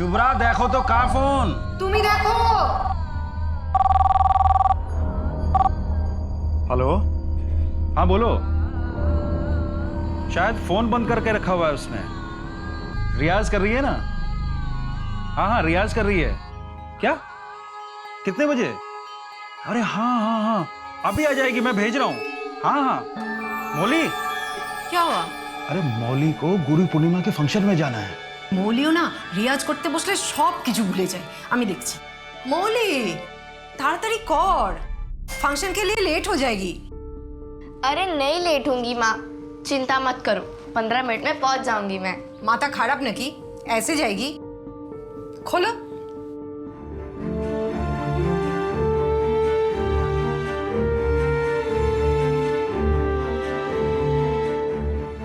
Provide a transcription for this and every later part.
शुभ्रा देखो तो कहाँ फोन। तुम ही देखो। हेलो, हाँ बोलो। शायद फोन बंद करके रखा हुआ है उसने। रियाज कर रही है ना? हाँ हाँ रियाज कर रही है। क्या? कितने बजे? अरे हाँ हाँ हाँ, अभी आ जाएगी, मैं भेज रहा हूँ। हाँ हाँ। मौली, क्या हुआ? अरे मौली को गुरु पूर्णिमा के फंक्शन में जाना है। মৌলিও না রিয়াজ করতে বসলে সব কিছু ভুলে যায়, আমি দেখছি। মৌলি তাড়াতাড়ি কর, फंक्शन के लिए लेट हो जाएगी। अरे नहीं लेट होंगी माँ, चिंता मत करो, 15 मिनट में पहुंच जाऊंगी मैं। माता खराब न की, ऐसे जाएगी। खोलो।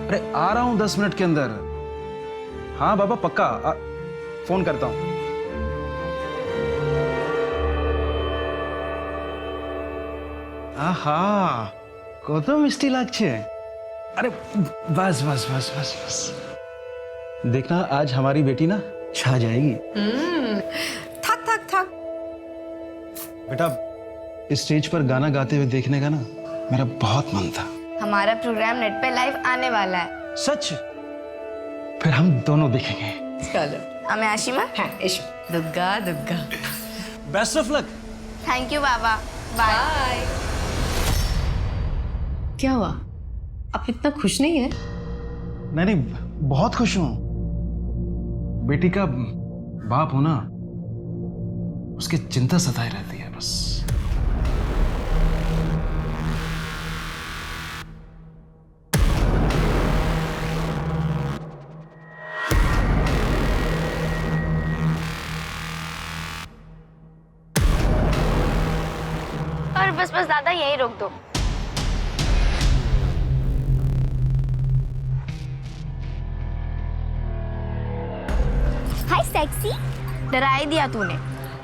अरे आ रहा हूँ 10 मिनट के अंदर। हाँ बाबा पक्का फोन करता हूँ। आहा কত মিষ্টি লাগছে। अरे बस बस बस बस बस, देखना आज हमारी बेटी ना छा जाएगी। थक थक थक। बेटा इस स्टेज पर गाना गाते हुए देखने का ना मेरा बहुत मन था। हमारा प्रोग्राम नेट पे लाइव आने वाला है। सच? फिर हम दोनों देखेंगे। चलो। हमें आशिमा। हाँ Ishu. Dugga Dugga. Best of luck. Thank you बाबा, बाय। क्या हुआ? आप इतना खुश नहीं है? नहीं नहीं, बहुत खुश हूं। बेटी का बाप होना, उसकी चिंता सताए रहती है बस। और बस बस दादा यही रोक दो। हाय सेक्सी। डरा ही दिया तूने।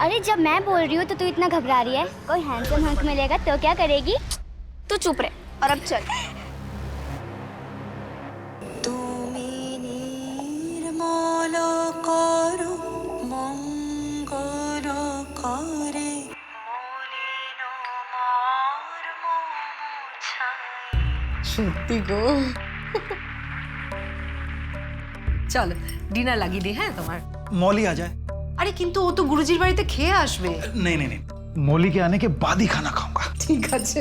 अरे जब मैं बोल रही हूँ तो तू इतना घबरा रही है। कोई हैंडसम हंक मिलेगा तो क्या करेगी? तू चुप रहे और अब चल। সত্যি গো। চলো ডিনার লাগিয়ে দিই। হ্যাঁ তোমার मौली आ जाए। আরে কিন্তু ও তো গুরুজির বাড়িতে খেয়ে আসবে। नहीं नहीं नहीं, मौली के आने के बाद ही खाना खाऊंगा। ঠিক আছে।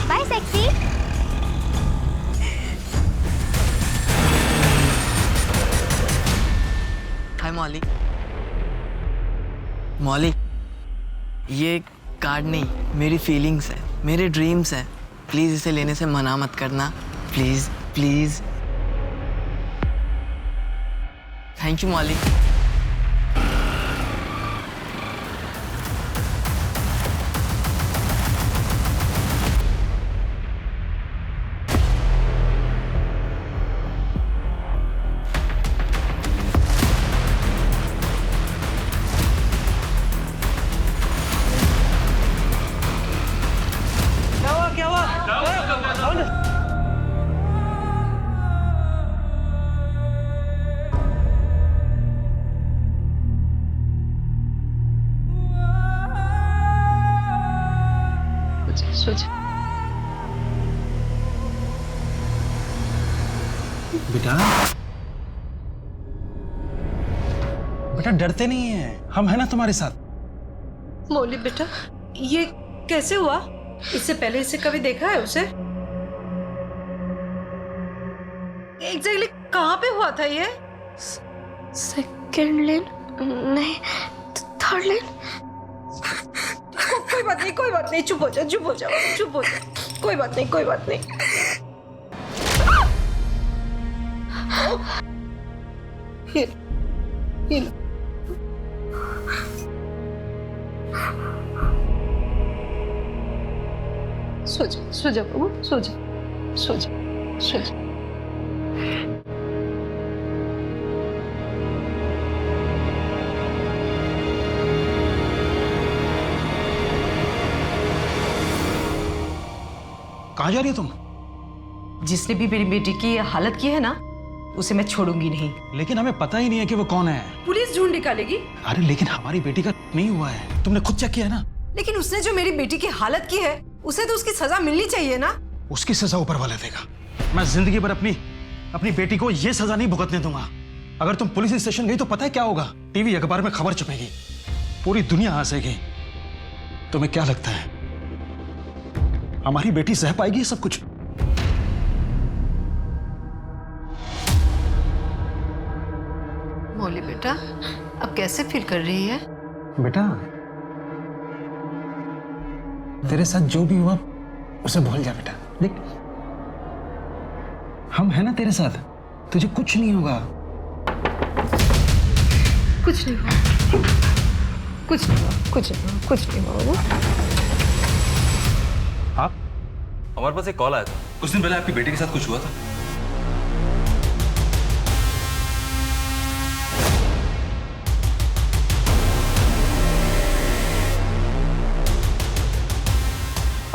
Bye sexy. हाय मौली। मौली, ये कार्ड नहीं, मेरी फीलिंग्स है, मेरे ड्रीम्स हैं। प्लीज इसे लेने से मना मत करना, प्लीज प्लीज। थैंक यू मौली। बेटा बेटा डरते नहीं है, हम है ना तुम्हारे साथ। मौली बेटा ये कैसे हुआ? इससे पहले इसे कभी देखा है उसे? एग्जैक्टली कहाँ पे हुआ था ये? सेकंड लेन नहीं, थर्ड लेन। कोई बात नहीं, कोई बात नहीं, चुप हो जा, चुप हो जा, चुप हो जा। कोई बात नहीं, कोई बात नहीं। ये लो। सो जा बाबू, सो जा, सो जा, सो जा। कहाँ जा रही हो तुम? जिसने भी मेरी बेटी की ये हालत की है ना, उसे मैं छोड़ूंगी नहीं। लेकिन हमें पता ही नहीं है कि वो कौन है। पुलिस ढूंढ निकालेगी। अरे लेकिन हमारी बेटी का नहीं हुआ है, तुमने खुद चेक किया ना। लेकिन उसने जो मेरी बेटी की हालत की है, उसे तो उसकी सजा मिलनी चाहिए ना। उसकी सजा ऊपर वाला देगा। मैं जिंदगी भर अपनी बेटी को ये सजा नहीं भुगतने दूंगा। अगर तुम पुलिस स्टेशन गई तो पता है क्या होगा? टीवी अखबार में खबर छपेगी, पूरी दुनिया हंसेगी। तुम्हें क्या लगता है हमारी बेटी सह पाएगी ये सब कुछ? मौली बेटा, अब कैसे फील कर रही है? बेटा, तेरे साथ जो भी हुआ उसे भूल जा बेटा। देख, हम है ना तेरे साथ, तुझे कुछ नहीं होगा। कुछ नहीं हुआ, कुछ नहीं हुआ, कुछ नहीं हुआ, कुछ नहीं हुआ। आप? हमारे पास एक कॉल आया था, कुछ दिन पहले आपकी बेटी के साथ कुछ हुआ था।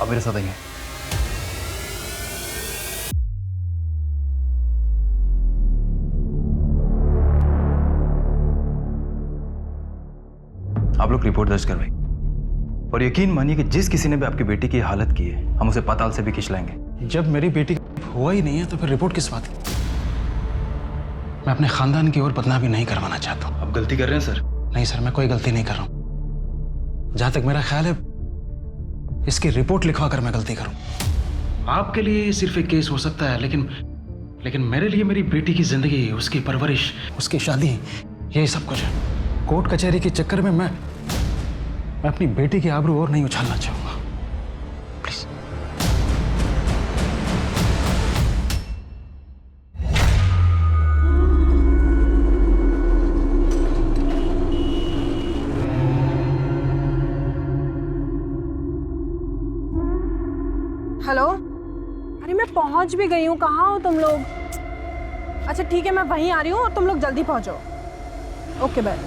आप मेरे साथ आइए। आप लोग रिपोर्ट दर्ज करवाइए और यकीन मानिए कि जिस किसी ने भी आपकी बेटी की हालत की है, हम उसे पाताल से भी खिंचलाएंगे। जब मेरी बेटी हुआ ही नहीं है तो फिर रिपोर्ट किस बात की? मैं अपने खानदान की ओर बदनामी नहीं करवाना चाहता हूँ। आप गलती कर रहे हैं सर। नहीं सर, मैं कोई गलती नहीं कर रहा हूँ। जहां तक मेरा ख्याल है, इसकी रिपोर्ट लिखवा कर मैं गलती करूं। आपके लिए सिर्फ एक केस हो सकता है, लेकिन मेरे लिए मेरी बेटी की जिंदगी, उसकी परवरिश, उसकी शादी, यही सब कुछ है। कोर्ट कचहरी के चक्कर में मैं अपनी बेटी की आबरू और नहीं उछालना चाहूंगा। प्लीज। हेलो, अरे मैं पहुंच भी गई हूँ। कहाँ हो तुम लोग? अच्छा ठीक है, मैं वहीं आ रही हूँ और तुम लोग जल्दी पहुंचो। Okay bye.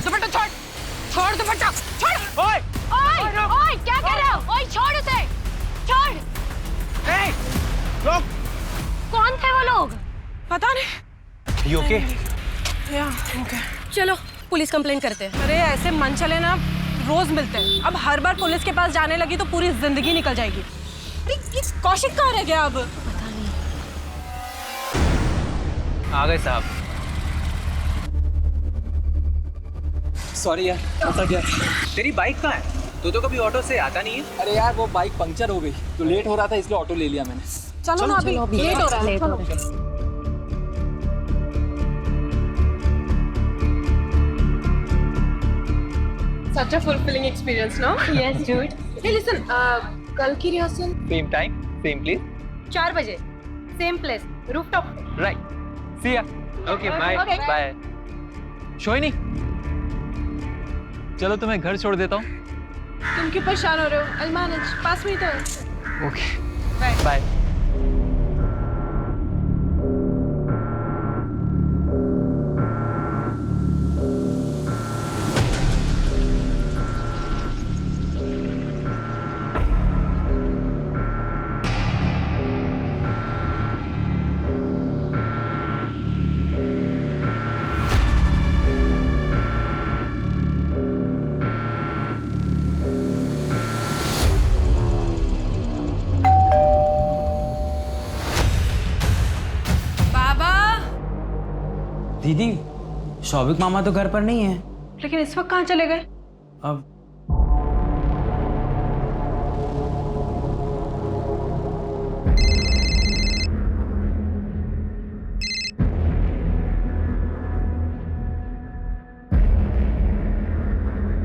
दुपट्टा छोड़, छोड़ दुपट्टा, छोड़। ओए ओए क्या कर रहे हो? ओए छोड़ उसे, छोड़। रोक। कौन थे वो लोग? पता नहीं। You okay? या ओके। चलो पुलिस कंप्लेंट करते हैं। अरे ऐसे मन चले ना, रोज मिलते हैं। अब हर बार पुलिस के पास जाने लगी तो पूरी जिंदगी निकल जाएगी। अरे ये कौशिक कहाँ रह गया अब? आ गए साहब। सॉरी यार, फंसा गया। तेरी बाइक कहाँ है? तू तो कभी ऑटो से आता नहीं है। अरे यार वो बाइक पंक्चर हो गई तो लेट हो रहा था, इसलिए ऑटो ले लिया मैंने। चलो ना, अभी लेट हो रहा है। Such a fulfilling experience, no? Yes, dude. Hey, listen. कल की rehearsal same time same place 4 बजे, same place, rooftop. Right. See ya. Okay bye bye. शोइनी, चलो तुम्हें घर छोड़ देता हूँ। तुम क्यों परेशान हो रहे हो? I'll manage. पास में ही तो है। Okay bye. दीदी, शौविक मामा तो घर पर नहीं है। लेकिन इस वक्त कहाँ चले गए? अब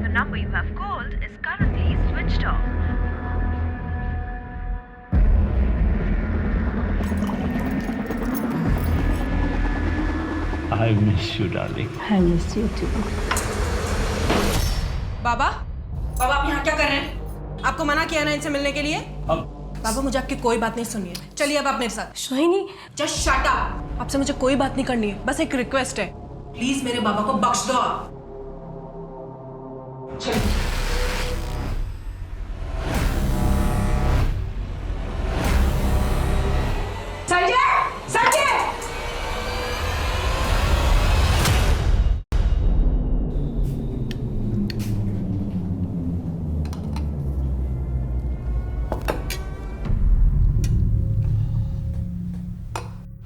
The number you have called is currently switched off. I miss you, darling. I miss you too. बाबा, बाबा आप यहाँ क्या कर रहे हैं? आपको मना किया ना इनसे मिलने के लिए? अब बाबा मुझे आपकी कोई बात नहीं सुननी है, चलिए अब आप मेरे साथ। सोहिनी जस्ट शट अप, आपसे मुझे कोई बात नहीं करनी है, बस एक रिक्वेस्ट है, प्लीज मेरे बाबा को बख्श दो आप। चलिए। संजय, संजय!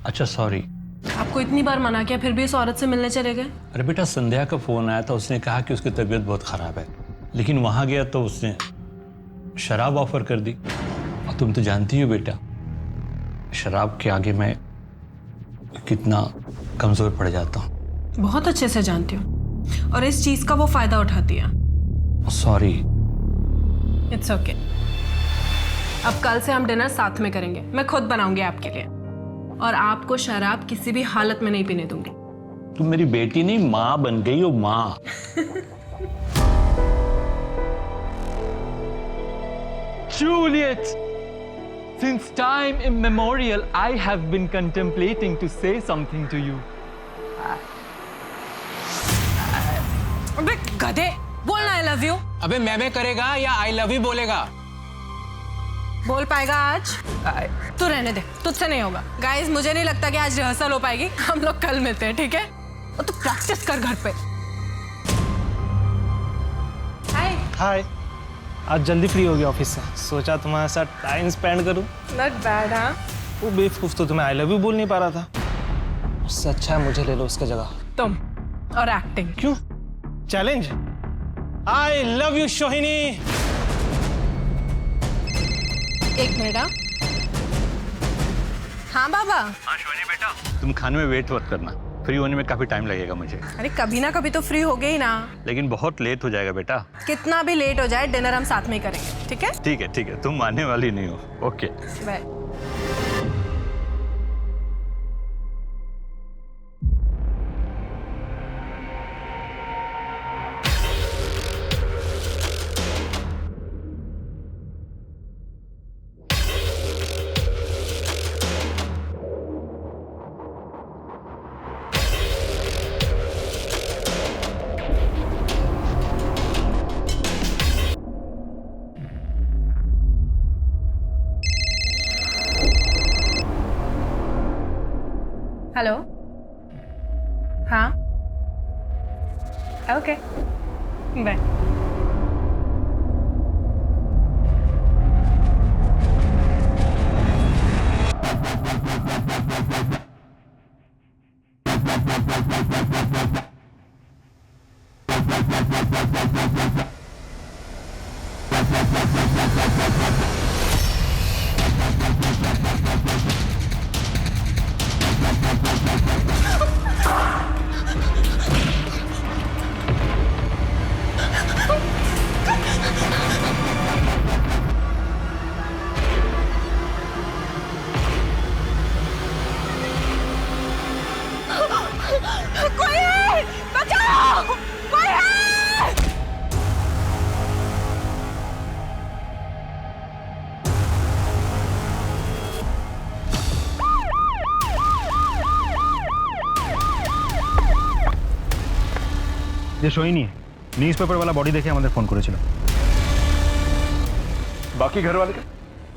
अच्छा सॉरी। आपको इतनी बार मना किया फिर भी इस औरत से मिलने चले गए? अरे बेटा संध्या का फोन आया था, उसने कहा कि उसकी तबीयत बहुत खराब है, लेकिन वहां गया तो उसने शराब ऑफर कर दी। और तुम तो जानती हो बेटा, शराब के आगे मैं कितना कमजोर पड़ जाता हूँ। बहुत अच्छे से जानती हूँ, और इस चीज का वो फायदा उठाती है। सॉरी। It's okay. अब कल से हम डिनर साथ में करेंगे, मैं खुद बनाऊंगी आपके लिए, और आपको शराब किसी भी हालत में नहीं पीने दूंगी। तुम मेरी बेटी नहीं, माँ बन गई हो, माँ। Juliet, since time immemorial, I have been contemplating to say something to you. अबे गधे, बोलना आई लव यू। अबे मैं करेगा या आई लव यू बोलेगा? बोल पाएगा आज? तू रहने दे, तुझसे नहीं होगा। गाइस मुझे नहीं लगता कि आज रिहर्सल हो पाएगी, हम लोग कल मिलते हैं, ठीक है? और तू प्रैक्टिस कर घर पे। हाय। हाय। आज जल्दी फ्री हो गया ऑफिस से, सोचा तुम्हारे साथ टाइम स्पेंड करूं। Not bad. हाँ वो बेवकूफ तो तुम्हें आई लव यू बोल नहीं पा रहा था, उससे अच्छा है मुझे ले लो उसका जगह। तुम और एक्टिंग। क्यों? चैलेंज। आई लव यू सोहिनी। एक मिनट। हाँ बाबा। हाँ सोहिनी बेटा, तुम खाने में वेट मत करना, फ्री होने में काफी टाइम लगेगा मुझे। अरे कभी ना कभी तो फ्री हो गई ना। लेकिन बहुत लेट हो जाएगा बेटा। कितना भी लेट हो जाए डिनर हम साथ में ही करेंगे, ठीक है? ठीक है ठीक है, तुम मानने वाली नहीं हो। Okay bye. हेलो। हाँ ओके बाय। कोई है, बचाओ, कोई है। ये सोहिनी है, न्यूज पेपर वाला बॉडी देखे हमारे फोन करेছিল। बाकी घर वाले का?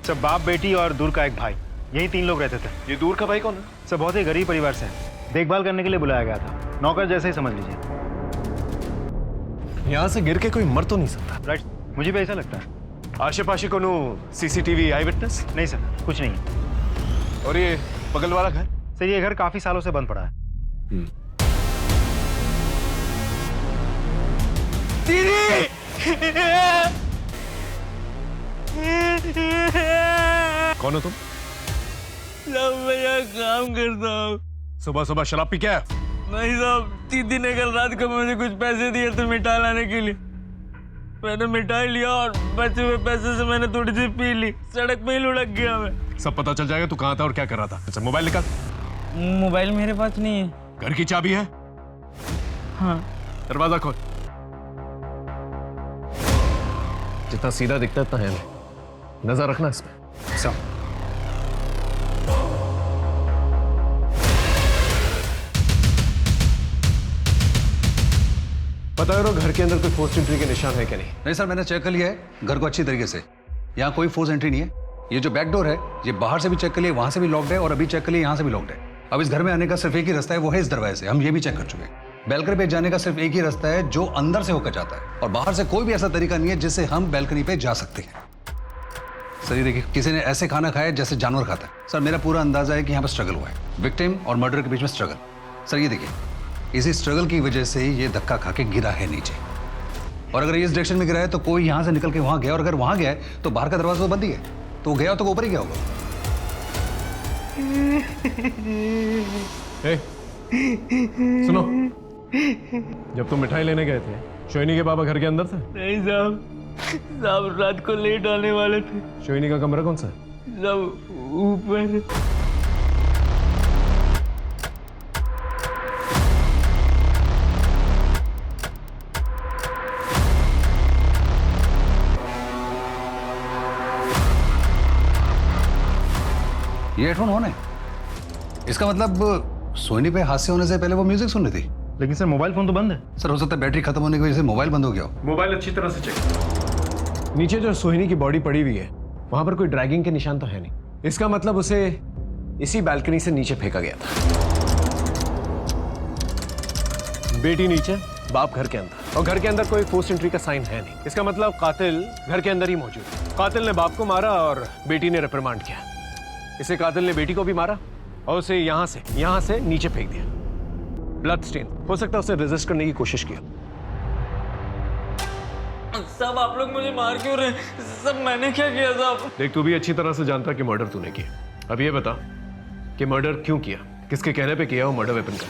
सब बाप बेटी और दूर का एक भाई, यही 3 लोग रहते थे। ये दूर का भाई कौन है? सब बहुत ही गरीब परिवार से है, देखभाल करने के लिए बुलाया गया था, नौकर जैसे ही समझ लीजिए। यहाँ से गिर के कोई मर तो नहीं सकता। राइट, मुझे भी ऐसा लगता है। आशे पाशे को सीसीटीवी आई विटनेस? नहीं सर, कुछ नहीं है। और ये बगल वाला घर? सर ये घर काफी सालों से बंद पड़ा है। कौन हो तुम? मैं काम करता हूँ। सुबह सुबह शराब पी क्या? नहीं साहब, दीदी ने कल रात को मुझे कुछ पैसे दिए थे मिठाई लाने के लिए। मैंने मिठाई लिया और बचे हुए पैसे से मैंने थोड़ी सी पी ली, सड़क पे ही लुढ़क गया मैं। सब पता चल जाएगा तू कहाँ था और क्या कर रहा था। अच्छा मोबाइल निकाल। मोबाइल मेरे पास नहीं है। घर की चाबी है? हाँ। दरवाजा खोल। जितना सीधा दिखता है इतना है नहीं, नजर रखना इसमें। सब पता करो घर के अंदर कोई फोर्स एंट्री के निशान है क्या नहीं? नहीं सर, मैंने चेक कर लिया है घर को अच्छी तरीके से। यहाँ कोई फोर्स एंट्री नहीं है। ये जो बैक डोर है ये बाहर से भी चेक कर लिया, वहां से भी लॉक्ड है, और अभी चेक कर लिया यहाँ से भी लॉक्ड है। अब इस घर में आने का सिर्फ एक ही रास्ता है, वो है इस दरवाजे से। हम ये भी चेक कर चुके हैं। बैल्कनी पे जाने का सिर्फ एक ही रास्ता है जो अंदर से होकर जाता है, और बाहर से कोई भी ऐसा तरीका नहीं है जिससे हम बैल्कनी पे जा सकते हैं। सर ये देखिए, किसी ने ऐसे खाना खाया जैसे जानवर खाता है। सर मेरा पूरा अंदाजा है कि यहाँ पर स्ट्रगल हुआ है, विक्टिम और मर्डर के बीच में स्ट्रगल। सर ये देखिए, इसी स्ट्रगल की वजह से ये धक्का खा के गिरा है नीचे, और अगर ये इस डायरेक्शन में गिरा है तो कोई यहाँ से निकल के वहां गया, और अगर वहां गया है तो बाहर का दरवाजा तो बंद ही है, तो गया तो ऊपर ही गया होगा। सुनो, जब तुम मिठाई लेने गए थे शोहिनी के पापा घर के अंदर थे? नहीं साहब रात को लेट आने वाले थे। शोहिनी का कमरा कौन सा है? साहब ऊपर। ये हेडफोन ऑन है, इसका मतलब सोनी पे हादसे होने से पहले वो म्यूजिक सुन रही थी। लेकिन सर मोबाइल फोन तो बंद है। सर हो सकता है बैटरी खत्म होने की वजह से मोबाइल बंद हो गया हो। मोबाइल अच्छी तरह से चेक। नीचे जो सोहिनी की बॉडी पड़ी हुई है वहां पर कोई ड्रैगिंग के निशान तो है नहीं। इसका मतलब उसे इसी बालकनी से नीचे फेंका गया था। बेटी नीचे, बाप घर के अंदर, और घर के अंदर कोई फोर्स एंट्री का साइन है नहीं। इसका मतलब कातिल घर के अंदर ही मौजूद है। कातिल ने बाप को मारा और बेटी ने रिप्रिमांड किया। इसे कातिल ने बेटी को भी मारा और उसे यहां से नीचे फेंक दिया। ब्लड स्टेन, हो सकता है उसे रेजिस्ट करने की कोशिश किया। सब आप लोग मुझे मार क्यों रहे? सब मैंने क्या किया साहब? देख, तू भी अच्छी तरह से जानता कि मर्डर तूने किया। अब ये बता कि मर्डर क्यों किया, किसके कहने पे किया वो मर्डर वेपन का?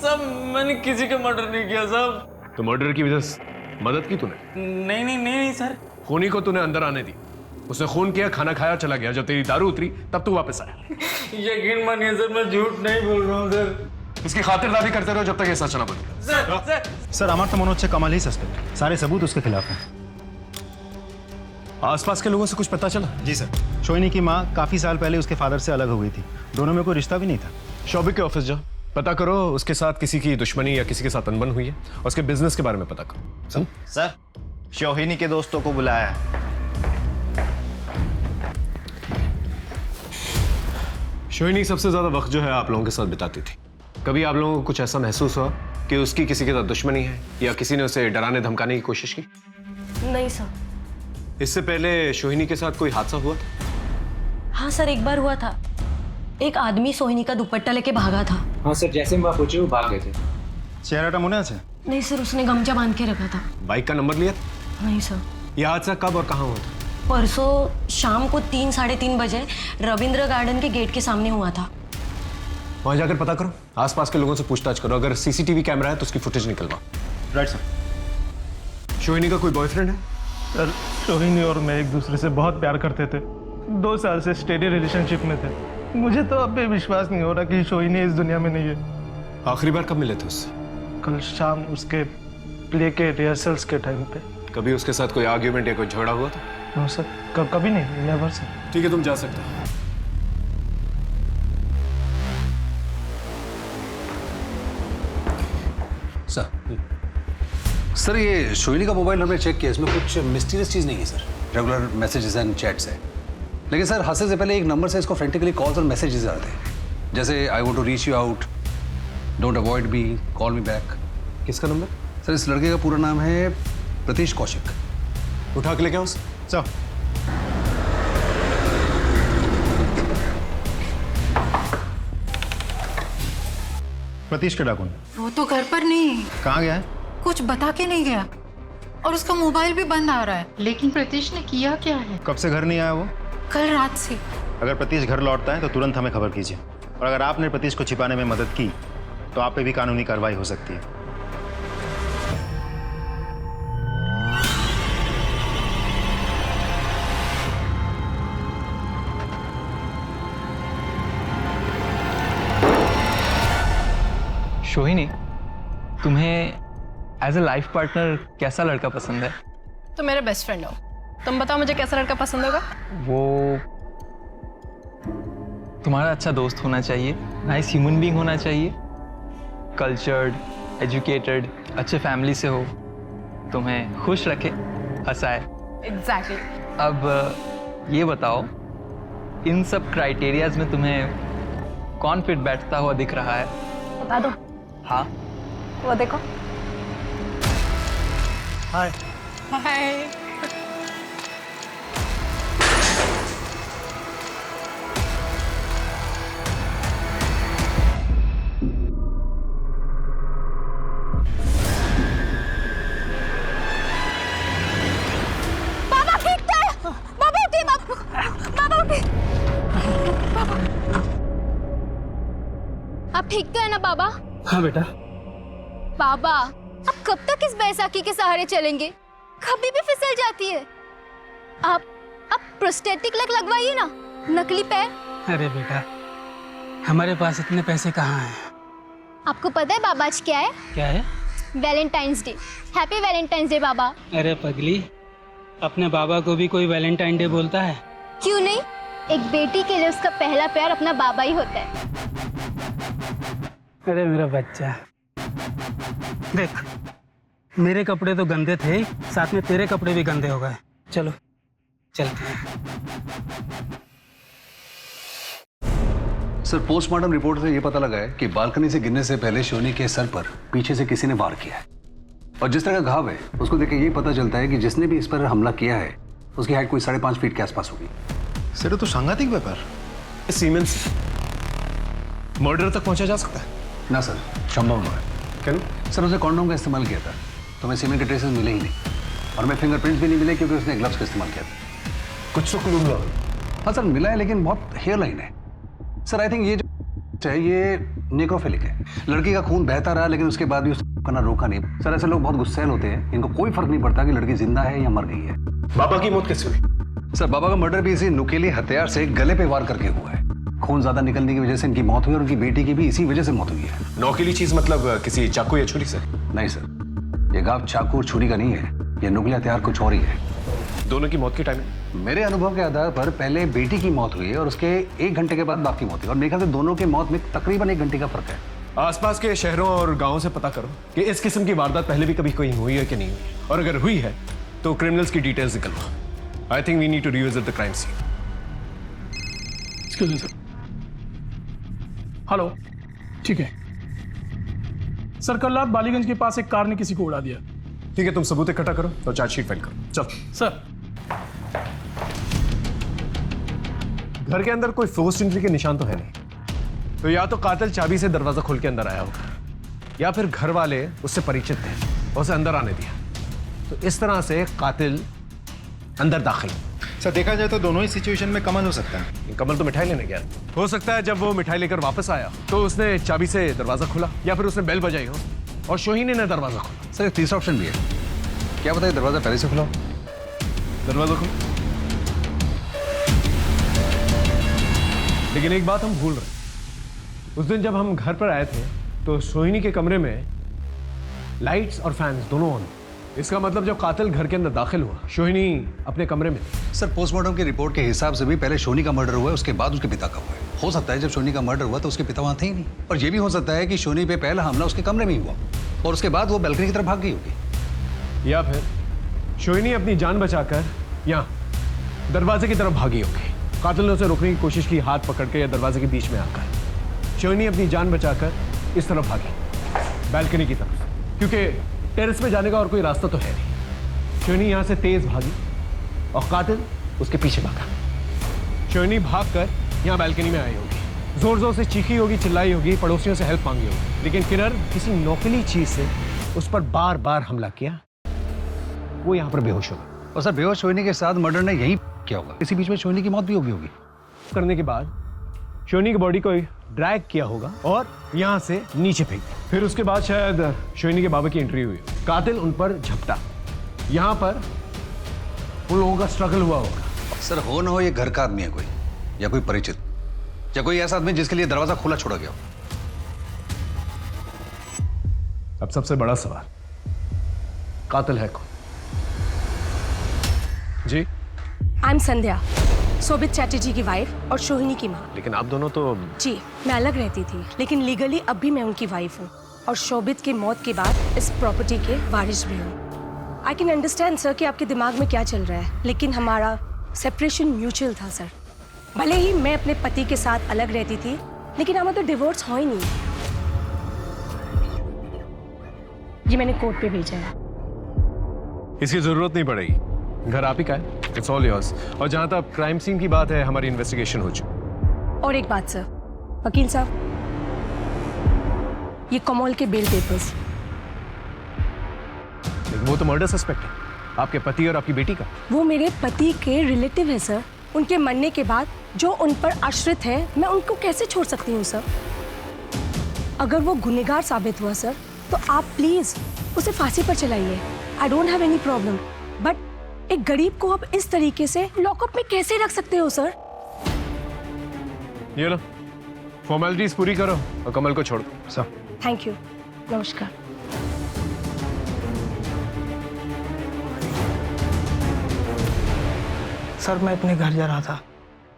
सब मैंने किसी का मर्डर नहीं किया साहब। तो मर्डर की वजह से मदद की तूने? नहीं सर। खूनी को तूने अंदर आने दी, उसने खून किया, खाना खाया, चला गया। जब तेरी दारू उतरी तब तू वापस आया। यकीन मानिए सर, मैं झूठ नहीं बोल रहा हूँ सर। इसकी खातिरदारी करते रहो जब तक ये सच ना बने। सर हमारा तो मनोज से कमाल ही सस्पेक्ट, सारे सबूत उसके खिलाफ हैं। आसपास के लोगों से कुछ पता चला? जी सर, शोहिनी की माँ काफी साल पहले उसके फादर से अलग हो गई थी। दोनों में कोई रिश्ता भी नहीं था। शौबिक के ऑफिस जाओ, पता करो उसके साथ किसी की दुश्मनी या किसी के साथ अनबन हुई है, और उसके बिजनेस के बारे में पता करो। सर शोहिनी के दोस्तों को बुलाया है। शोहिनी सबसे ज्यादा वक्त जो है आप लोगों के साथ बिताती थी। कभी आप लोगों को कुछ ऐसा महसूस हुआ कि उसकी किसी के साथ दुश्मनी है या किसी ने उसे डराने धमकाने की कोशिश की? नहीं सर। इससे पहले शोहिनी के साथ कोई हादसा हुआ था? हाँ सर, एक बार हुआ था। एक आदमी सोहिनी का दुपट्टा लेके भागा था। हाँ सर, जैसे हम वहाँ पहुंचे वो भाग गए थे। चेहरा टमुना से? नहीं सर, उसने गमछा बांध के रखा था। बाइक का नंबर लिया था? नहीं सर। यह हादसा कब और कहाँ हुआ था? परसों शाम को 3 साढ़े 3 बजे रविंद्र गार्डन के गेट के सामने हुआ था। वहां जाकर पता करो, आसपास के लोगों से पूछताछ करो। अगर सीसीटीवी कैमरा है तो उसकी फुटेज निकलवाओ। Right sir. शोहिनी का कोई बॉयफ्रेंड है? सर शोहिनी और मैं एक दूसरे से बहुत प्यार करते थे। 2 साल से स्टेडी रिलेशनशिप में थे। मुझे तो अब भी विश्वास नहीं हो रहा कि शोहिनी इस दुनिया में नहीं है। आखिरी बार कब मिले थे उससे? कल शाम उसके प्ले के रिहर्सल्स के टाइम पे। कभी उसके साथ कोई आर्ग्यूमेंट या कोई झगड़ा हुआ था? नो सर, कभी नहीं, नेवर सर। ठीक है, तुम जा सकते हो। सर ये शोहिनी का मोबाइल नंबर चेक किया, इसमें कुछ मिस्टीरियस चीज़ नहीं है sir. Regular messages and chats है। लेकिन सर हादसे से पहले एक नंबर से इसको फ्रेंटिकली कॉल्स और मैसेजेस आ रहे थे, जैसे I want to reach you out, don't avoid me, call me back. किसका नंबर? सर इस लड़के का पूरा नाम है प्रतीश कौशिक। उठा के लेके आओ उसे। चलो। प्रतीश के डाकू? वो तो घर पर नहीं है। कहाँ गया है? कुछ बता के नहीं गया, और उसका मोबाइल भी बंद आ रहा है। लेकिन प्रतीश ने किया क्या है? कब से घर नहीं आया वो? कल रात से। अगर प्रतीश घर लौटता है तो तुरंत हमें खबर कीजिए, और अगर आपने प्रतीश को छिपाने में मदद की तो आप पे भी कानूनी कार्रवाई हो सकती है। शोहिनी, तुम्हें एज ए लाइफ पार्टनर कैसा लड़का पसंद है? तो मेरे बेस्ट फ्रेंड हो। तुम बताओ मुझे कैसा लड़का पसंद होगा? वो तुम्हारा अच्छा दोस्त होना चाहिए, नाइस ह्यूमन बीइंग होना चाहिए, कल्चर्ड, एजुकेटेड, अच्छे फैमिली से हो, तुम्हें खुश रखे, हंसाए। एग्जैक्टली। अब ये बताओ, इन सब क्राइटेरियाज में तुम्हें कौन फिट बैठता हुआ दिख रहा है? बता दो। हाँ, वो देखो। हाय। हाय। बाबा फेंकते हैं। बाबा उठिए, बाबा उठिए। आप ठीक तो है ना बाबा? हाँ बेटा। बाबा आप कब तक इस बैसाखी के सहारे चलेंगे? कभी भी फिसल जाती है। आप प्रोस्थेटिक लेग लगवाइए ना, नकली पैर। अरे बेटा, हमारे पास इतने पैसे कहाँ हैं? आपको पता है बाबा आज क्या है? क्या है? Valentine's day. Happy valentine's day बाबा। अरे पगली, अपने बाबा को भी कोई वैलेंटाइन डे बोलता है? क्यों नहीं, एक बेटी के लिए उसका पहला प्यार अपना बाबा ही होता है। अरे मेरा बच्चा, देख मेरे कपड़े तो गंदे थे ही, साथ में तेरे कपड़े भी गंदे हो गए। चलो चलते हैं। सर, पोस्टमार्टम रिपोर्ट से ये पता लगा है कि बालकनी से गिरने से पहले शोनी के सर पर पीछे से किसी ने वार किया है, और जिस तरह का घाव है उसको देख के यही पता चलता है कि जिसने भी इस पर हमला किया है उसकी हाइट कोई 5.5 फीट के आसपास होगी। सर तो सांघातिक व्यापार। सीमेंस मर्डर तक पहुंचा जा सकता है? ना सर, संभव नहीं है। क्यों? सर, उसने कॉन्डोम का इस्तेमाल किया था तो हमें सीमेंट के ट्रेसेस मिले ही नहीं, और हमें फिंगरप्रिंट्स भी नहीं मिले क्योंकि उसने ग्लव्स का इस्तेमाल किया था। कुछ तो क्लू मिला? हाँ सर, मिला है, लेकिन बहुत हेयर लाइन है। सर, आई थिंक ये जो है ये नेक्रोफिलिक है। लड़की का खून बहता रहा लेकिन उसके बाद भी उसने करना रोका नहीं। सर, ऐसे लोग बहुत गुस्सैल होते हैं, इनको कोई फर्क नहीं पड़ता कि लड़की जिंदा है या मर गई है। बाबा की मौत कैसे हुई? सर, बाबा का मर्डर भी इसी नुकीले हथियार से गले पे वार करके हुआ है। खून ज्यादा निकलने की वजह से इनकी मौत हुई, और उनकी बेटी की भी इसी वजह से मौत हुई है। नौकीली चीज मतलब किसी चाकू या छुरी से? नहीं सर, ये घाव चाकू और छुरी का नहीं है, ये नुकीले हथियार कुछ और ही है। दोनों की मौत की टाइमिंग? मेरे अनुभव के आधार पर पहले बेटी की मौत हुई है और उसके 1 घंटे के बाद बाप की मौत हुई, और मेरे ख्याल से दोनों की मौत में तकरीबन 1 घंटे का फर्क है। आसपास के शहरों और गांवों से पता करो कि इस किस्म की वारदात पहले भी कभी कोई हुई है कि नहीं हुई, और अगर हुई है तो क्रिमिनल्स की डिटेल्स निकलवाओ। I think we need to revisit the crime scene. Excuse me sir. Hello, ठीक है सर। कल रात बालीगंज के पास एक कार ने किसी को उड़ा दिया। ठीक है, तुम सबूत इकट्ठा करो और चार्जशीट फाइल करो। चल सर। घर के अंदर कोई फोर्स्ड एंट्री के निशान तो है नहीं, तो या तो कातिल चाबी से दरवाजा खोल के अंदर आया होगा, या फिर घर वाले उससे परिचित थे और उसे अंदर आने दिया। तो इस तरह से कातिल अंदर दाखिल। सर, देखा जाए तो दोनों ही सिचुएशन में कमल हो सकता है। कमल तो मिठाई लेने गया, हो सकता है जब वो मिठाई लेकर वापस आया तो उसने चाबी से दरवाजा खोला, या फिर उसने बेल बजाई हो और सोहिनी ने दरवाजा खोला। सर, एक तीसरा ऑप्शन भी है। क्या बताइए, दरवाजा पहले से खुला हो? दरवाजा खोलो। लेकिन एक बात हम भूल रहे हैं, उस दिन जब हम घर पर आए थे तो सोहिनी के कमरे में लाइट्स और फैंस दोनों ऑन। इसका मतलब जब कातिल घर के अंदर दाखिल हुआ, सोहिनी अपने कमरे में थी। सर, पोस्टमार्टम की रिपोर्ट के हिसाब से भी पहले शोनी का मर्डर हुआ है, उसके बाद उसके पिता का हुआ है। हो सकता है जब शोनी का मर्डर हुआ तो उसके पिता वहां थे ही नहीं, और ये भी हो सकता है कि शोनी पे पहला हमला उसके कमरे में ही हुआ और उसके बाद वो बैल्कनी की तरफ भाग गई होगी। या फिर सोहिनी अपनी जान बचाकर यहाँ दरवाजे की तरफ भागी होगी। कातिल ने उसे रोकने की कोशिश की, हाथ पकड़ के या दरवाजे के बीच में आकर। सोहिनी अपनी जान बचाकर इस तरफ भागी, बैल्कनी की तरफ, क्योंकि टेरेस पे जाने का और कोई रास्ता तो है नहीं। सोहिनी यहाँ से तेज भागी और कातिल उसके पीछे भागा। सोहिनी भागकर यहाँ बैल्कनी में आई होगी, जोर जोर से चीखी होगी, चिल्लाई होगी, पड़ोसियों से हेल्प मांगी होगी, लेकिन किन्नर किसी नौकीली चीज से उस पर बार बार हमला किया। वो यहाँ पर बेहोश होगा, और सर, बेहोश होने के साथ मर्डर ने यही किया होगा। इसी बीच में सोहिनी की मौत भी होगी। करने के बाद सोहिनी की बॉडी को ड्रैग किया होगा और यहाँ से नीचे फेंक दिया। फिर उसके बाद शायद सोहिनी के बाबा की एंट्री हुई, कातिल उन पर झपटा। यहाँ पर उन लोगों का स्ट्रगल हुआ होगा। सर, हो ना हो ये घर का आदमी है कोई, या कोई परिचित, या कोई ऐसा आदमी जिसके लिए दरवाजा खुला छोड़ा गया हो। अब सबसे बड़ा सवाल, कातिल है कौन? जी, आई एम संध्या। सोबित चैटर्जी की वाइफ और सोहिनी की माँ। लेकिन आप दोनों तो जी, मैं अलग रहती थी, लेकिन लीगली अब भी मैं उनकी वाइफ हूँ और शोभित की मौत के बाद इस प्रॉपर्टी के वारिस भी हूँ। आई कैन अंडरस्टैंड सर कि आपके दिमाग में क्या चल रहा है, लेकिन हमारा सेपरेशन म्यूचुअल था सर। भले ही मैं अपने पति के साथ अलग रहती थी, लेकिन हमारा तो डिवोर्स हो ही नहीं। ये मैंने कोर्ट पे भेजा है। इसकी जरूरत नहीं पड़ेगी, घर आप ही का है, इट्स ऑल योर्स। और जहां तक क्राइम सीन की बात है, हमारी इन्वेस्टिगेशन हो चुकी। और एक बात सर, वकील साहब, ये कमल के बेल पेपर्स। वो तो मर्डर सस्पेक्ट है, आपके पति और आपकी बेटी का। वो मेरे पति के रिलेटिव है सर। उनके मरने के बाद जो उन पर आश्रित है, मैं उनको कैसे छोड़ सकती हूँ सर? अगर वो गुनहगार साबित हुआ सर, तो आप प्लीज उसे फांसी पर चलाइए। I don't have any problem, but एक गरीब को आप इस तरीके से लॉकअप में कैसे रख सकते हो सर? ये लो, फॉर्मेलिटीज पूरी करो और कमल को छोड़ दो। सर थैंक यू, नमस्कार। सर मैं अपने घर जा रहा था,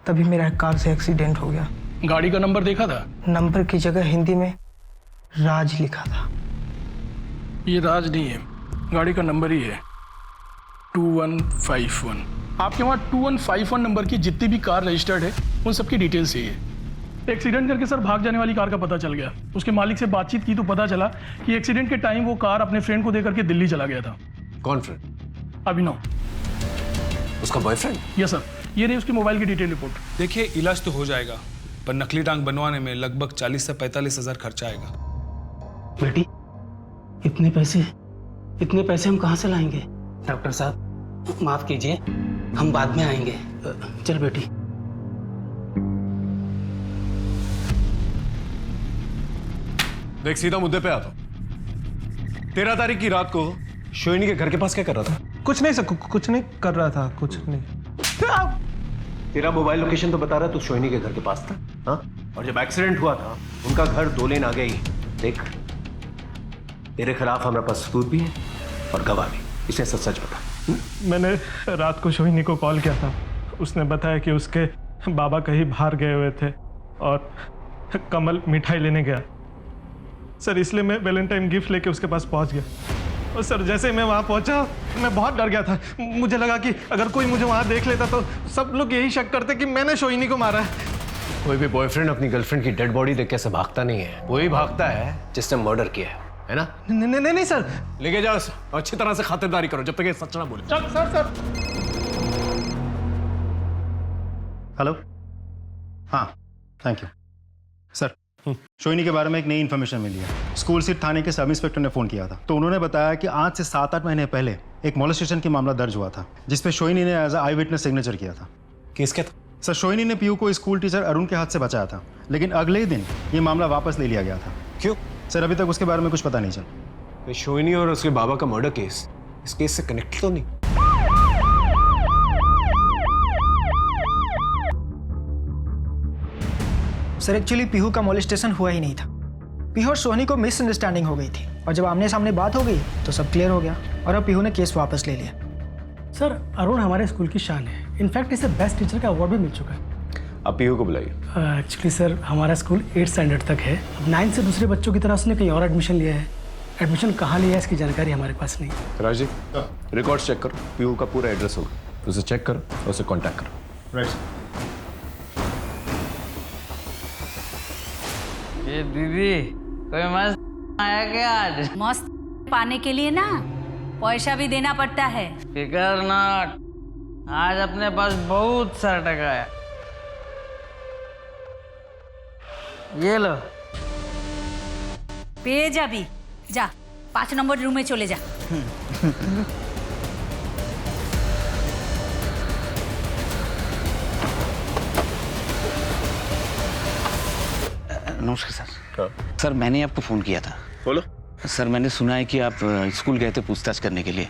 तभी मेरा कार से एक्सीडेंट हो गया। गाड़ी का नंबर देखा था? नंबर की जगह हिंदी में राज लिखा था। ये राज नहीं है, गाड़ी का नंबर ही है 2151। आपके वहाँ 2151 नंबर की जितनी भी कार रजिस्टर्ड है, उन सबकी डिटेल्स चाहिए। एक्सीडेंट करके सर भाग जाने वाली कार का पता चल गया। उसके मालिक से बातचीत की तो पता चला कि एक्सीडेंट के टाइम वो कार अपने फ्रेंड को देकर के दिल्ली चला गया था। कौन फ्रेंड? अभिनव। उसका बॉयफ्रेंड? यस सर, ये रही उसकी मोबाइल की डिटेल रिपोर्ट। देखिए, इलाज तो हो जाएगा, पर नकली टांग बनवाने में लगभग 40 से 45 हजार खर्चा आएगा। बेटी, इतने पैसे हम कहाँ से लाएंगे? डॉक्टर साहब माफ कीजिए, हम बाद में आएंगे। चल बेटी। देख, सीधा मुद्दे पे आता हूं। 13 तारीख की रात को शोहिनी के घर के पास क्या कर रहा था? कुछ नहीं सर, कुछ नहीं कर रहा था, कुछ नहीं। तेरा मोबाइल लोकेशन तो बता रहा, तू शोहिनी के घर के पास था। हाँ? और जब एक्सीडेंट हुआ था, उनका घर 2 लेन आगे ही। देख, तेरे खिलाफ हमारे पास सबूत भी है और गवाह भी। इसे सच सच बता। मैंने रात को शोहिनी को कॉल किया था। उसने बताया कि उसके बाबा कहीं बाहर गए हुए थे और कमल मिठाई लेने गया। सर, इसलिए मैं वैलेंटाइन गिफ्ट लेके उसके पास पहुंच गया। और सर, जैसे मैं वहां पहुंचा, मैं बहुत डर गया था। मुझे लगा कि अगर कोई मुझे वहां देख लेता तो सब लोग यही शक करते कि मैंने शोहिनी को मारा है। कोई भी बॉयफ्रेंड अपनी गर्लफ्रेंड की डेड बॉडी देख के ऐसे भागता नहीं है। वही भागता है जिसने मर्डर किया है ना? नहीं सर। लेके जाओ और अच्छी तरह से खातिरदारी करो जब तक ये सच ना बोले। सर। हेलो। हाँ, थैंक यू सर। शोहिनी के बारे में एक नई इन्फॉर्मेशन मिली है। स्कूल स्थित थाने के सब इंस्पेक्टर ने फोन किया था, तो उन्होंने बताया कि आज से 7-8 महीने पहले एक मोलेस्टेशन की मामला दर्ज हुआ था, जिसपे शोहिनी ने एज आई विटनेस सिग्नेचर किया था। केस क्या था? सर, शोहिनी ने पीयू को स्कूल टीचर अरुण के हाथ से बचाया था, लेकिन अगले ही दिन ये मामला वापस ले लिया गया था। क्यों? सर, अभी तक उसके बारे में कुछ पता नहीं चला। शोहिनी और उसके बाबा का मर्डर केस इस केस से कनेक्ट तो नहीं? सर, एक्चुअली पीहू का मोलेस्टेशन हुआ ही नहीं था। पीहू और सोहनी को मिसअंडरस्टैंडिंग हो गई थी, और जब आमने सामने बात हो गई तो सब क्लियर हो गया, और अब पीहू ने केस वापस ले लिया। सर, अरुण हमारे स्कूल की शान है। इनफैक्ट इसे बेस्ट टीचर का अवार्ड भी मिल चुका है। अब पीहू को बुलाइए। एक्चुअली सर, हमारा स्कूल 8th स्टैंडर्ड तक है। अब 9th से दूसरे बच्चों की तरह उसने कहीं और एडमिशन लिया है। एडमिशन कहाँ लिया है इसकी जानकारी हमारे पास नहीं। राजी, रिकॉर्ड्स चेक करो। पीहू का पूरा एड्रेस होगा, उसे चेक करो और उसे कॉन्टैक्ट करो। राइट। ये दीदी, कोई मस्त आया क्या आज? मस्त पाने के लिए ना पैसा भी देना पड़ता है। फिकर नॉट, आज अपने पास बहुत सारा टका है। ये लो। पे जा भी जा, 5 नंबर रूम में चले जा। नमस्कार सर। सर, मैंने आपको फ़ोन किया था। बोलो। सर, मैंने सुना है कि आप स्कूल गए थे पूछताछ करने के लिए।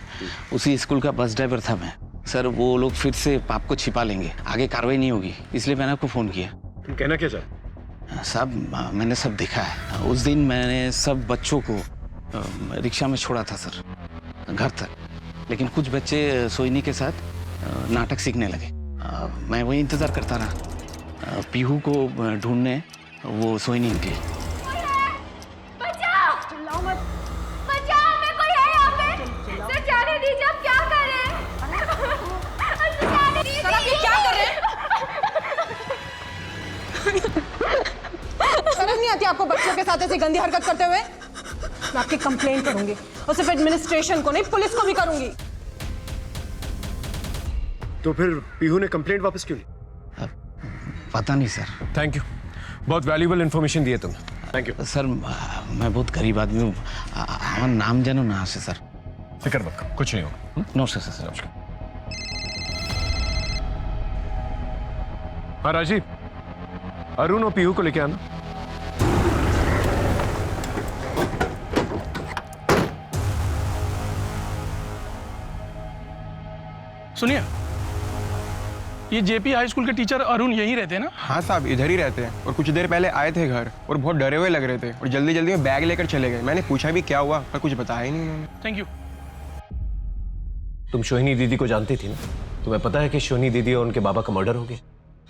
उसी स्कूल का बस ड्राइवर था मैं। सर, वो लोग फिर से आपको छिपा लेंगे, आगे कार्रवाई नहीं होगी, इसलिए मैंने आपको फ़ोन किया। तुम कहना क्या चाहते? साहब, मैंने सब देखा है। उस दिन मैंने सब बच्चों को रिक्शा में छोड़ा था सर, घर तक। लेकिन कुछ बच्चे सोहिनी के साथ नाटक सीखने लगे। मैं वही इंतज़ार करता रहा। पीहू को ढूंढने वो सोई नहीं निकली। बचाओ! बचाओ! हमें कोई है यहाँ पे! सर जाने दीजिए, अब क्या करें? सर जाने दीजिए! सर आप ये क्या कर रहे हैं? शर्म नहीं आती आपको बच्चों के साथ ऐसी गंदी हरकत करते हुए? मैं आपकी कंप्लेंट करूंगी और सिर्फ एडमिनिस्ट्रेशन को नहीं पुलिस को भी करूंगी। तो फिर पीहू ने कंप्लेंट वापस क्यों ली? पता नहीं सर। थैंक यू, बहुत वैल्यूबल इन्फॉर्मेशन दिए तुम। Thank you sir. मैं बहुत गरीब आदमी हूँ, हमारा नाम जानो ना से सर। फिक्र मत करो, कुछ नहीं होगा। नमस्कार सर। नमस्कार। हाँ राजीव, अरुण और पीहू को लेके आना। सुनिए, ये जेपी हाई स्कूल के टीचर अरुण यहीं रहते हैं ना? हाँ साहब, इधर ही रहते हैं और कुछ देर पहले आए थे घर और बहुत डरे हुए लग रहे थे और जल्दी जल्दी में बैग लेकर चले गए। मैंने पूछा भी क्या हुआ पर कुछ बताया ही नहीं उन्होंने। Thank you. तुम सोहिनी दीदी को जानती थी ना? तुम्हें पता है कि सोहिनी दीदी और उनके बाबा का मर्डर हो गया।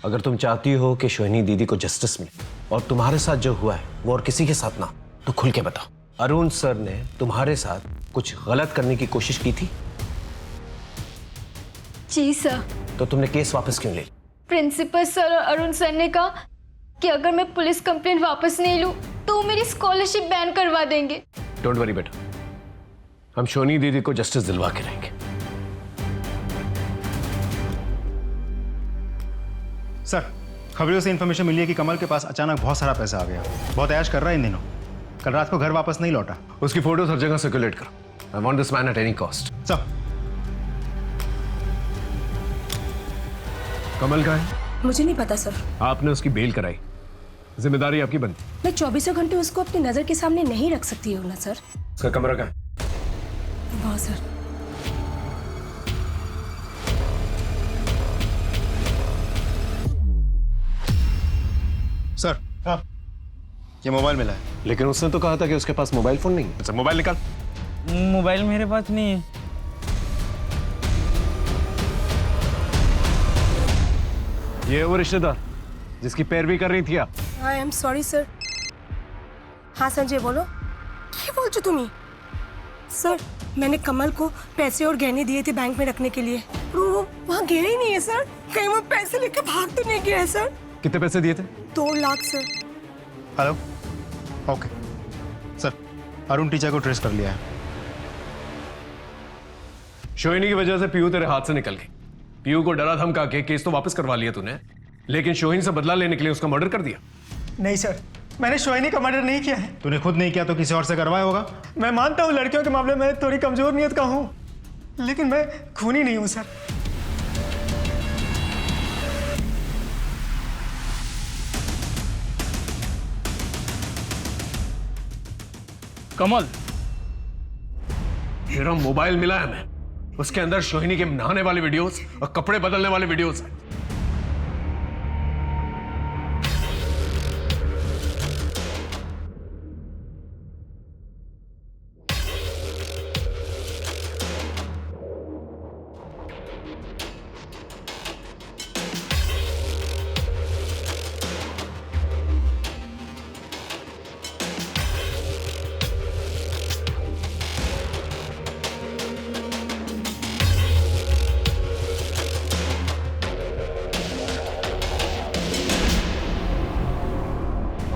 अगर तुम चाहती हो कि सोहिनी दीदी को जस्टिस मिले और तुम्हारे साथ जो हुआ है वो और किसी के साथ ना, तो खुल के बताओ। अरुण सर ने तुम्हारे साथ कुछ गलत करने की कोशिश की थी? जी सर। तो तुमने केस वापस क्यों ले ली? प्रिंसिपल सर और अरुण सर ने कहा कि अगर मैं पुलिस कंप्लेंट वापस नहीं लूं तो वो मेरी स्कॉलरशिप बैन करवा देंगे। डोंट वरी बेटा, हम सोहिनी दीदी को जस्टिस दिलवा के रहेंगे। सर, खबरों से इन्फॉर्मेशन मिली है कि कमल के पास अचानक बहुत सारा पैसा आ गया। बहुत ऐश कर रहा है इन दिनों। कल रात को घर वापस नहीं लौटा। उसकी फोटोज हर जगह सर्कुलेट करो। I want this man at any cost. Sir. Kamal का है? मुझे नहीं पता सर। आपने उसकी बेल कराई, जिम्मेदारी आपकी बनती। मैं 24 घंटे उसको अपनी नजर के सामने नहीं रख सकती हूँ ना सर। उसका कमरा कहाँ है? वाह सर। सर, हाँ, ये मोबाइल मिला है। लेकिन उसने तो कहा था कि उसके पास मोबाइल फोन नहीं है। अच्छा, मोबाइल निकाल। मोबाइल मेरे पास नहीं है। ये वो रिश्तेदार जिसकी पैरवी कर रही थी आप? I am sorry sir. हाँ संजय बोलो। क्या बोलছো তুমি? सर, मैंने कमल को पैसे और गहने दिए थे बैंक में रखने के लिए। वो वहाँ गया ही नहीं है सर। कहीं वो पैसे लेकर भाग तो नहीं गया है सर? कितने पैसे दिए थे? 2 lakh sir. Hello, okay sir, Arun teacher को ट्रेस कर लिया है। सोहिनी की वजह से पीयू तेरे हाथ से निकल गई। पीयू को डरा धमका के केस तो वापस करवा लिया तूने, लेकिन सोहिनी से बदला लेने के लिए उसका मर्डर कर दिया। नहीं सर, मैंने सोहिनी का मर्डर नहीं किया है। तूने खुद नहीं किया तो किसी और से करवाया होगा। मैं मानता हूँ लड़कियों के मामले में थोड़ी कमजोर नियत का हूँ, लेकिन मैं खूनी नहीं हूँ सर। कमल, तेरा मोबाइल मिला है हमें, उसके अंदर सोहिनी के नहाने वाले वीडियोस और कपड़े बदलने वाले वीडियोस हैं।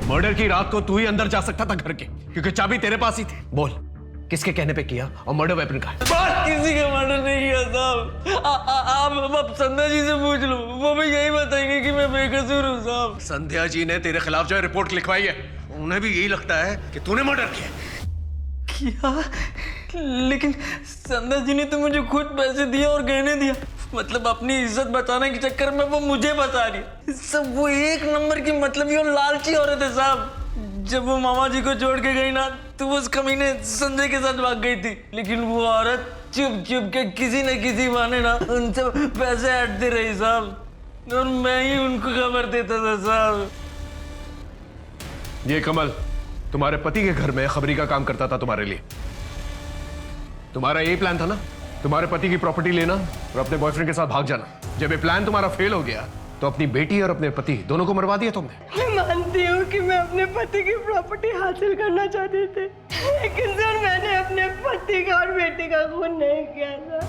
मर्डर की रात को तू ही अंदर जा सकता था घर के, क्योंकि चाबी तेरे पास ही थी। बोल, किसके कहने पे किया और मर्डर वेपन का है? किसी का मर्डर नहीं किया साहब। आप संध्या जी से पूछ लो, वो भी यही बताएंगे कि मैं बेकसूर हूँ साहब। संध्या जी ने तेरे खिलाफ जो रिपोर्ट लिखवाई है, उन्हें भी यही लगता है कि तूने मर्डर किया। लेकिन संध्या जी ने तो मुझे खुद पैसे दिए और गहने दिया, मतलब अपनी इज्जत बचाने के चक्कर में वो मुझे बचा रही। सब वो एक नंबर की मतलब ये लालची औरत है साहब। जब वो मामा जी को छोड़ के गई ना, तो वो उस कमीने संजय के साथ भाग गई थी, लेकिन वो औरत चुप चुप के किसी न किसी बहाने ना उनसे पैसे हटती रही साहब, और मैं ही उनको खबर देता था साहब। ये कमल तुम्हारे पति के घर में खबरी का काम करता था तुम्हारे लिए। तुम्हारा यही प्लान था ना, तुम्हारे पति की प्रॉपर्टी लेना और अपने बॉयफ्रेंड के साथ भाग जाना। जब ये प्लान तुम्हारा फेल हो गया तो अपनी बेटी और अपने पति दोनों को मरवा दिया तुमने। मैं मानती हूँ कि मैं अपने पति की प्रॉपर्टी हासिल करना चाहती थी, लेकिन सर मैंने अपने पति का और बेटी का खून नहीं किया था।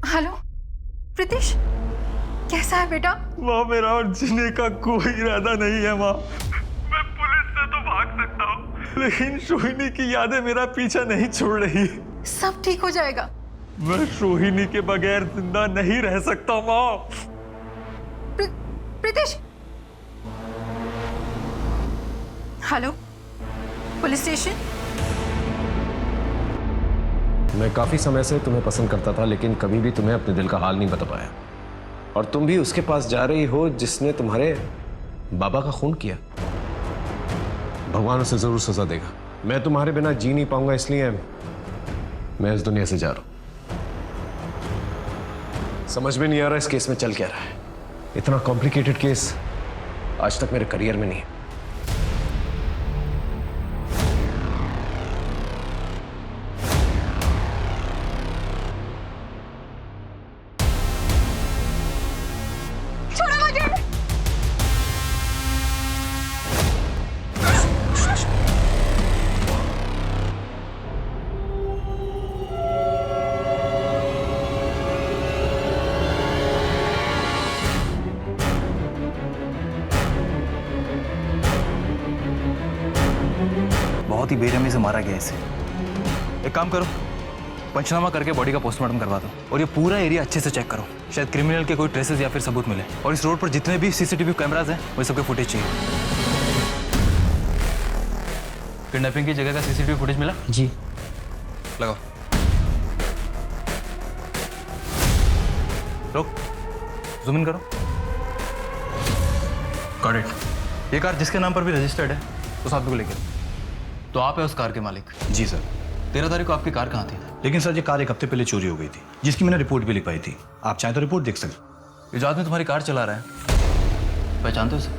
हेलो प्रीतिश, कैसा है बेटा? माँ मेरा और जीने का कोई इरादा नहीं है माँ। मैं पुलिस से तो भाग सकता हूँ, लेकिन सोहिनी की यादें मेरा पीछा नहीं छोड़ रही। सब ठीक हो जाएगा। मैं सोहिनी के बगैर जिंदा नहीं रह सकता माँ। Pritish, hello police station. मैं काफी समय से तुम्हें पसंद करता था, लेकिन कभी भी तुम्हें अपने दिल का हाल नहीं बता पाया। और तुम भी उसके पास जा रही हो जिसने तुम्हारे बाबा का खून किया। भगवान उसे जरूर सजा देगा। मैं तुम्हारे बिना जी नहीं पाऊंगा, इसलिए मैं इस दुनिया से जा रहा हूं। समझ में नहीं आ रहा इस केस में चल क्या रहा है। इतना कॉम्प्लिकेटेड केस आज तक मेरे करियर में नहीं है। बहुत ही बेरहमी से मारा गया इसे। एक काम करो, पंचनामा करके बॉडी का पोस्टमार्टम करवा दो और ये पूरा एरिया अच्छे से चेक करो। शायद क्रिमिनल के कोई ट्रेसेस या फिर सबूत मिले। और इस रोड पर जितने भी सीसीटीवी कैमरास हैं वो सबके फुटेज चाहिए। किडनैपिंग की जगह का सीसीटीवी फुटेज मिला? जी। लगाओ। रोक, जूम इन करो। Got it. ये कार जिसके नाम पर भी रजिस्टर्ड है उस आदमी को लेकर। तो आप है उस कार के मालिक? जी सर। 13 तारीख को आपकी कार कहाँ थी? लेकिन सर ये कार एक हफ्ते पहले चोरी हो गई थी, जिसकी मैंने रिपोर्ट भी लिखवाई थी। आप चाहें तो रिपोर्ट देख सकते। ये जो आदमी तुम्हारी कार चला रहा है, पहचानते हो उसे?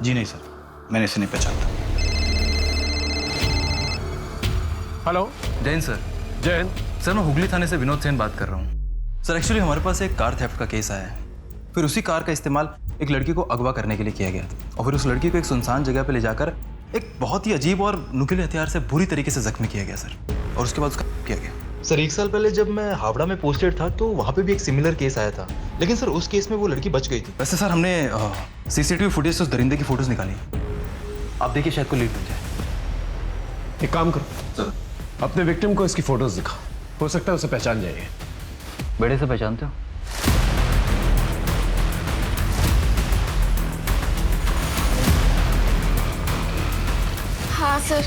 जी नहीं सर, मैंने इसे नहीं पहचानता। Hello. Jain sir. Jain sir, मैं हुगली थाने से विनोद सेन बात कर रहा हूँ। सर एक्चुअली हमारे पास एक कार थेफ्ट का केस आया है। फिर उसी कार का इस्तेमाल एक लड़की को अगवा करने के लिए किया गया और फिर उस लड़की को एक सुनसान जगह पे ले जाकर एक बहुत ही अजीब और नुकीले हथियार से बुरी तरीके से जख्मी किया गया सर। और उसके बाद उसका किया गया। सर 1 साल पहले जब मैं हावड़ा में पोस्टेड था तो वहाँ पे भी एक सिमिलर केस आया था, लेकिन सर उस केस में वो लड़की बच गई थी। वैसे सर हमने सीसीटीवी फुटेज से उस दरिंदे की फोटोज निकाली। आप देखिए, शायद कोई लीड मिल जाए। एक काम करो सर, अपने विक्टिम को इसकी फोटोज दिखाओ, हो सकता है उसे पहचान जाएंगे। बेड़े से पहचानते हो? हाँ सर,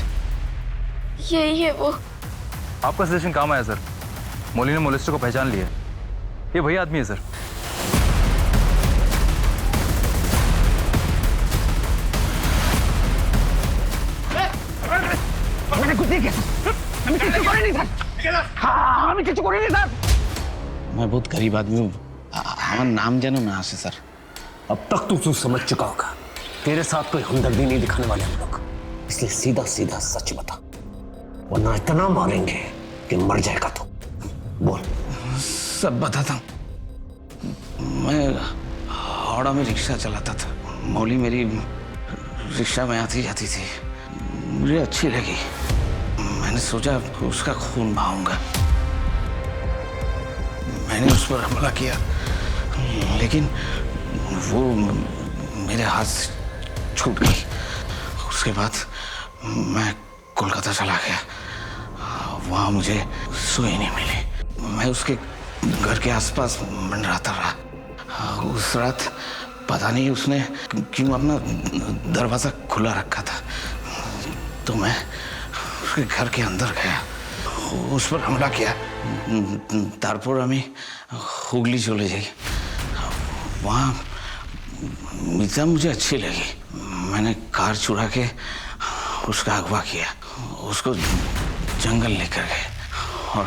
यही है वो। आपका सजेशन काम आया सर। मौली ने मोलिस्टर को पहचान लिया। ये वही आदमी है सर। मैं बहुत गरीब आदमी हूँ, हमारा नाम जानो ना से सर। अब तक तू समझ चुका होगा, तेरे साथ कोई हमदर्दी नहीं दिखाने वाले हम लोग, इसलिए सीधा सीधा सच बता, वरना इतना मारेंगे कि मर जाएगा तू। बोल। सब बताता हूँ। मैं हावड़ा में रिक्शा चलाता था। मौली मेरी रिक्शा में आती जाती थी, मुझे अच्छी लगी। मैंने सोचा उसका खून बहाऊंगा। मैंने उस पर हमला किया, लेकिन वो मेरे हाथ से छूट गई। उसके बाद मैं कोलकाता चला गया। वहाँ मुझे सुई नहीं मिली। मैं उसके घर के आसपास मंडराता रहा। उस रात पता नहीं उसने क्यों अपना दरवाज़ा खुला रखा था, तो मैं उसके घर के अंदर गया, उस पर हमला किया। तारपुर আমি हुगली चले जाई। वहाँ मीता मुझे अच्छी लगी। मैंने कार चुरा के उसका अगवा किया, उसको जंगल लेकर गए और